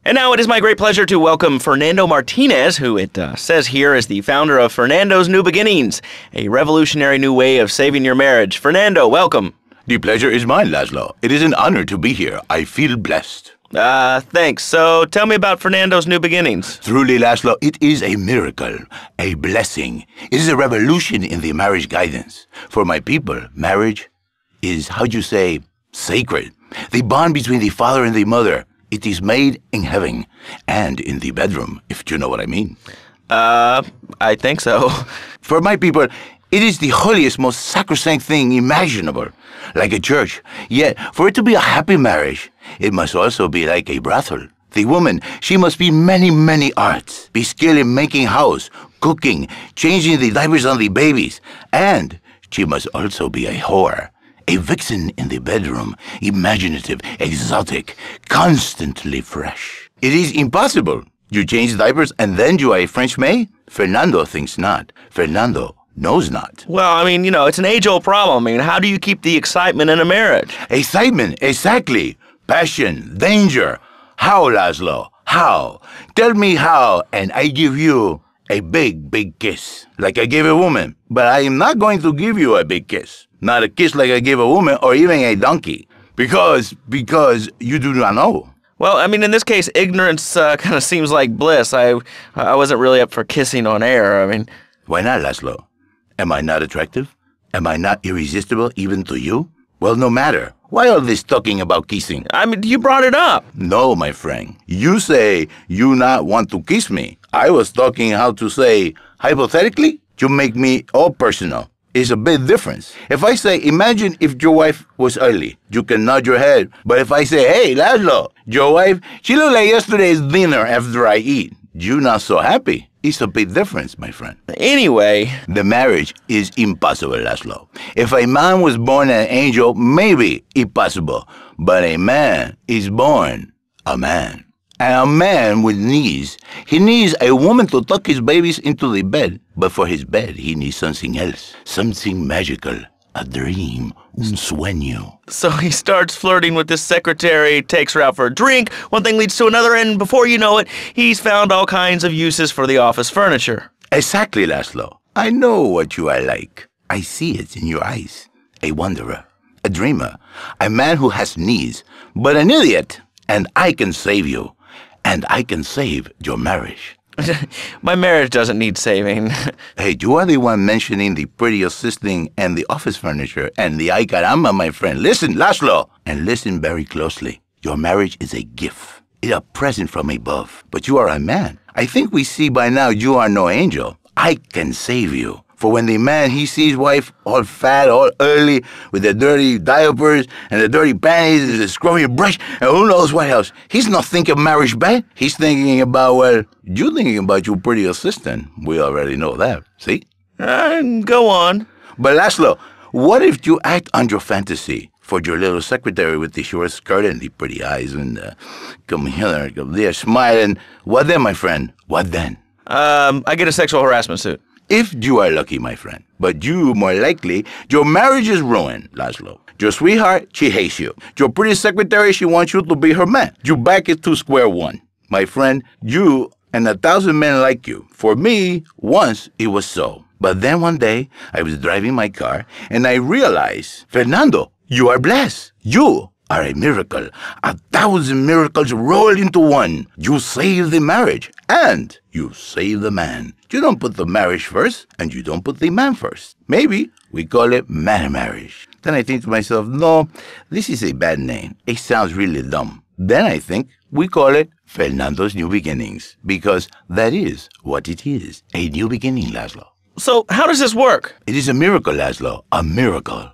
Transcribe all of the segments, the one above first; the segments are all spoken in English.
And now it is my great pleasure to welcome Fernando Martinez, who it says here is the founder of Fernando's New Beginnings, a revolutionary new way of saving your marriage. Fernando, welcome. The pleasure is mine, Laszlo. It is an honor to be here. I feel blessed. Thanks. So tell me about Fernando's New Beginnings. Truly, Laszlo, it is a miracle, a blessing. It is a revolution in the marriage guidance. For my people, marriage is, how'd you say, sacred. The bond between the father and the mother. It is made in heaven and in the bedroom, if you know what I mean. I think so. For my people, it is the holiest, most sacrosanct thing imaginable, like a church. Yet, for it to be a happy marriage, it must also be like a brothel. The woman, she must be many, many arts, be skilled in making house, cooking, changing the diapers on the babies, and she must also be a whore. A vixen in the bedroom, imaginative, exotic, constantly fresh. It is impossible. You change diapers and then you are a French maid? Fernando thinks not. Fernando knows not. Well, I mean, it's an age-old problem. I mean, how do you keep the excitement in a marriage? Excitement, exactly. Passion, danger. How, Laszlo? How? Tell me how, and I give you a big, big kiss, like I gave a woman. But I am not going to give you a big kiss. Not a kiss like I gave a woman or even a donkey. Because you do not know. Well, I mean, in this case, ignorance kind of seems like bliss. I wasn't really up for kissing on air. I mean... Why not, Laszlo? Am I not attractive? Am I not irresistible even to you? Well, no matter. Why all this talking about kissing? I mean, you brought it up. No, my friend. You say you not want to kiss me. I was talking how to say, hypothetically, you make me all personal. It's a big difference. If I say, imagine if your wife was ugly, you can nod your head. But if I say, hey, Laszlo, your wife, she looked like yesterday's dinner after I eat. You not so happy. It's a big difference, my friend. Anyway. The marriage is impossible, Laszlo. If a man was born an angel, maybe impossible. But a man is born a man. And a man with needs, he needs a woman to tuck his babies into the bed. But for his bed, he needs something else. Something magical. A dream. Un sueño. So he starts flirting with this secretary, takes her out for a drink, one thing leads to another, and before you know it, he's found all kinds of uses for the office furniture. Exactly, Laszlo. I know what you are like. I see it in your eyes. A wanderer. A dreamer. A man who has needs, but an idiot. And I can save you. And I can save your marriage. My marriage doesn't need saving. Hey, you are the one mentioning the pretty assisting and the office furniture and the ay caramba, my friend. Listen, Laszlo, and listen very closely. Your marriage is a gift. It's a present from above. But you are a man. I think we see by now you are no angel. I can save you. For when the man, he sees wife all fat, all early, with the dirty diapers and the dirty panties and the scrubby brush, and who knows what else. He's not thinking marriage bad. He's thinking about, well, you're thinking about your pretty assistant. We already know that, see? Go on. But Laszlo, what if you act on your fantasy for your little secretary with the short skirt and the pretty eyes and come here, come there, smiling? What then, my friend? What then? I get a sexual harassment suit. If you are lucky, my friend. But you, more likely, your marriage is ruined, Laszlo. Your sweetheart, she hates you. Your pretty secretary, she wants you to be her man. You back it to square one. My friend, you and 1,000 men like you. For me, once it was so. But then one day, I was driving my car, and I realized, Fernando, you are blessed. You are a miracle. 1,000 miracles rolled into one. You save the marriage, and you save the man. You don't put the marriage first, and you don't put the man first. Maybe we call it man marriage. Then I think to myself, no, this is a bad name. It sounds really dumb. Then I think we call it Fernando's New Beginnings, because that is what it is, a new beginning, Laszlo. So how does this work? It is a miracle, Laszlo, a miracle.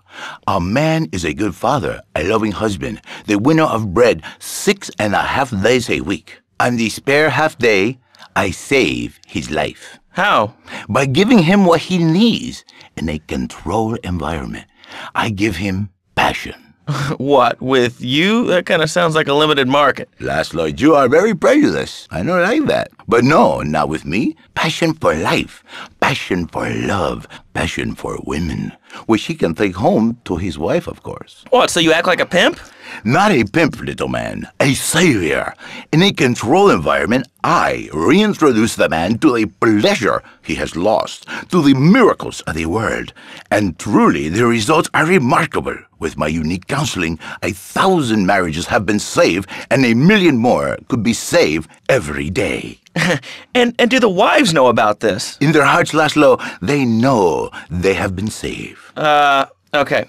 A man is a good father, a loving husband, the winner of bread 6.5 days a week. On the spare half day, I save his life. How? By giving him what he needs in a controlled environment. I give him passion. What, with you? That kind of sounds like a limited market. Laszlo, you are very prejudiced. I don't like that. But no, not with me. Passion for life, passion for love, passion for women, which he can take home to his wife, of course. What, so you act like a pimp? Not a pimp, little man, a savior. In a controlled environment, I reintroduce the man to the pleasure he has lost, to the miracles of the world. And truly, the results are remarkable. With my unique counseling, 1,000 marriages have been saved, and 1,000,000 more could be saved every day. And do the wives know about this? In their hearts, Laszlo, they know they have been saved. Okay.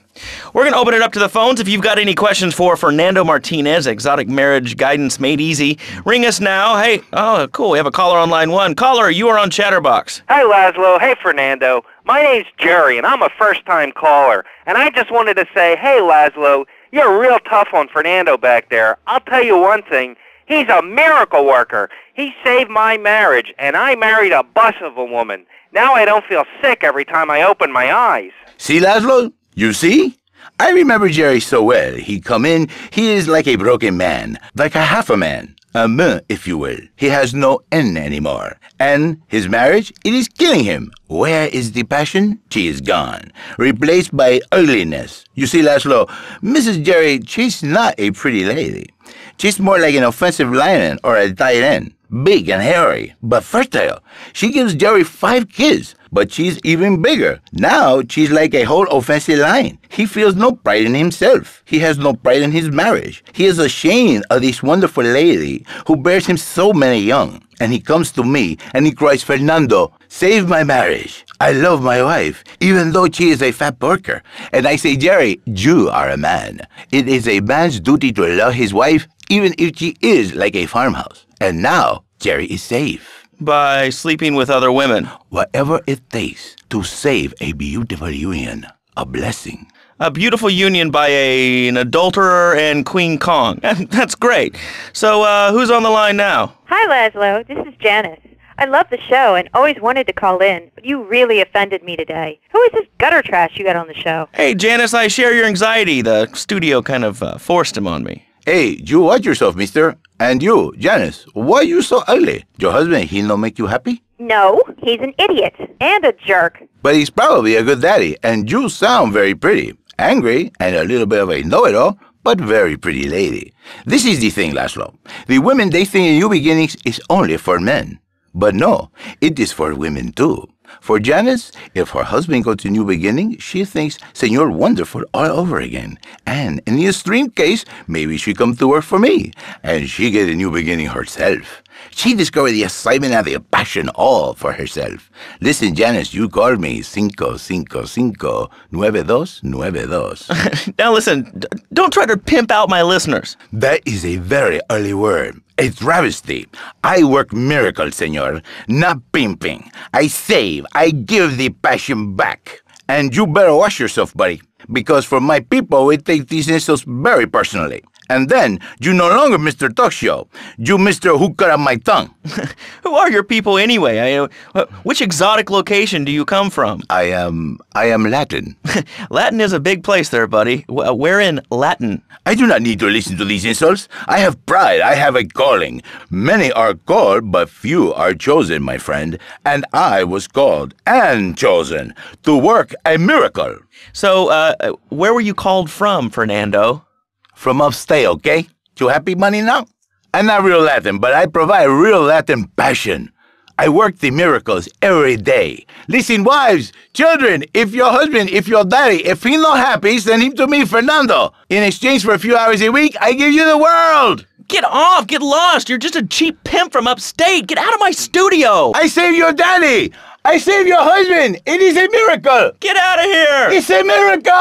We're going to open it up to the phones. If you've got any questions for Fernando Martinez, Exotic Marriage Guidance Made Easy, ring us now. Hey, oh, cool. We have a caller on line 1. Caller, you are on Chatterbox. Hi, Laszlo. Hey, Fernando. My name's Jerry, and I'm a first-time caller. And I just wanted to say, hey, Laszlo, you're real tough on Fernando back there. I'll tell you one thing. He's a miracle worker. He saved my marriage, and I married a bus of a woman. Now I don't feel sick every time I open my eyes. See, Laszlo? You see? I remember Jerry so well. He come in, he is like a broken man, like a half a man, a me, if you will. He has no N anymore. And his marriage, it is killing him. Where is the passion? She is gone, replaced by ugliness. You see, Laszlo, Mrs. Jerry, she's not a pretty lady. She's more like an offensive lion or a tight end. Big and hairy, but fertile. She gives Jerry 5 kids, but she's even bigger. Now she's like a whole offensive lion. He feels no pride in himself. He has no pride in his marriage. He is ashamed of this wonderful lady who bears him so many young. And he comes to me and he cries, Fernando, save my marriage. I love my wife, even though she is a fat porker. And I say, Jerry, you are a man. It is a man's duty to love his wife, even if she is like a farmhouse. And now, Jerry is safe. By sleeping with other women. Whatever it takes to save a beautiful union, a blessing. A beautiful union by an adulterer and Queen Kong. That's great. So, who's on the line now? Hi, Laszlo. This is Janice. I love the show and always wanted to call in, but you really offended me today. Who is this gutter trash you got on the show? Hey, Janice, I share your anxiety. The studio kind of forced him on me. Hey, you watch yourself, mister. And you, Janice, why you so ugly? Your husband, he no make you happy? No, he's an idiot and a jerk. But he's probably a good daddy, and you sound very pretty. Angry, and a little bit of a know-it-all, but very pretty lady. This is the thing, Laszlo. The women, they think new beginnings is only for men. But no, it is for women too. For Janice, if her husband goes to new beginning, she thinks Señor Wonderful all over again. And in the extreme case, maybe she come to work for me, and she get a new beginning herself. She discovered the excitement and the passion all for herself. Listen, Janice, you called me 555 9292. Now listen, don't try to pimp out my listeners. That is a very early word. A travesty. I work miracles, senor, not pimping. I save. I give the passion back. And you better watch yourself, buddy, because for my people, we take these insults very personally. And then, you no longer Mr. Talk Show. You Mr. Who Cut Out My Tongue. Who are your people anyway? Which exotic location do you come from? I am Latin. Latin is a big place there, buddy. Where in Latin? I do not need to listen to these insults. I have pride. I have a calling. Many are called, but few are chosen, my friend. And I was called and chosen to work a miracle. So, where were you called from, Fernando? From upstate, okay? You happy, money, now? I'm not real Latin, but I provide real Latin passion. I work the miracles every day. Listen, wives, children, if your husband, if your daddy, if he's not happy, send him to me, Fernando. In exchange for a few hours a week, I give you the world. Get off! Get lost! You're just a cheap pimp from upstate! Get out of my studio! I save your daddy! I save your husband! It is a miracle! Get out of here! It's a miracle!